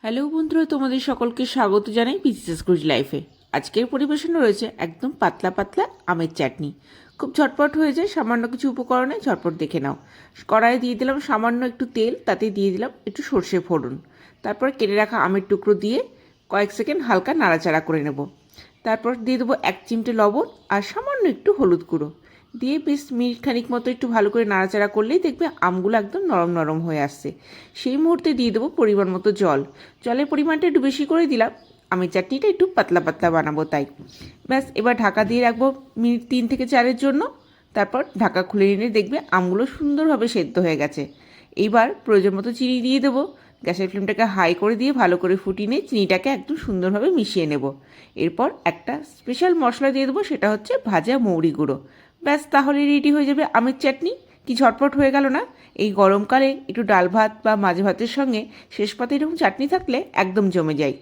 Hello বন্ধুরা, তোমাদের সকলকে স্বাগত জানাই বিজনেস কুইজ লাইফে। আজকের পরিবেশন রয়েছে একদম পাতলা পাতলা আমের চাটনি। খুব ঝটপট হয়ে যায়, সামান্য কিছু উপকরণে ঝটপট দেখে নাও। কড়াইয়ে দিয়ে দিলাম সামান্য একটু তেল, তাতে দিয়ে দিলাম একটু সর্ষে ফোড়ন। তারপর কেটে রাখা আমের টুকরো দিয়ে কয়েক সেকেন্ড হালকা নাড়াচাড়া করে নেব। তারপর দিয়ে দেবো 1 চিমটে লবণ আর সামান্য একটু হলুদ গুঁড়ো দিয়ে বেশ মিনিট খানিক মতো একটু ভালো করে নাড়াচাড়া করলেই দেখবে আমগুলো একদম নরম নরম হয়ে আসছে। সেই মুহূর্তে দিয়ে দেবো পরিমাণ মতো জল। জলের পরিমাণটা একটু বেশি করে দিলাম, আমের চাটনিটা একটু পাতলা পাতলা বানাবো তাই। ব্যাস, এবার ঢাকা দিয়ে রাখবো মিনিট 3 থেকে 4-এর জন্য। তারপর ঢাকা খুলে নিয়ে দেখবে আমগুলো সুন্দরভাবে সেদ্ধ হয়ে গেছে। এইবার প্রয়োজন মতো চিনি দিয়ে দেবো। গ্যাসের ফ্লেমটাকে হাই করে দিয়ে ভালো করে ফুটিয়ে নিয়ে চিনিটাকে একদম সুন্দরভাবে মিশিয়ে নেব। এরপর একটা স্পেশাল মশলা দিয়ে দেবো, সেটা হচ্ছে ভাজা মৌরি গুঁড়ো। ব্যাস, তাহলে রেডি হয়ে যাবে আমের চাটনি। কি ঝটপট হয়ে গেল না? এই গরমকালে একটু ডাল ভাত বা মাছ ভাতের সঙ্গে শেষ পাতে এরকম চাটনি থাকলে একদম জমে যায়।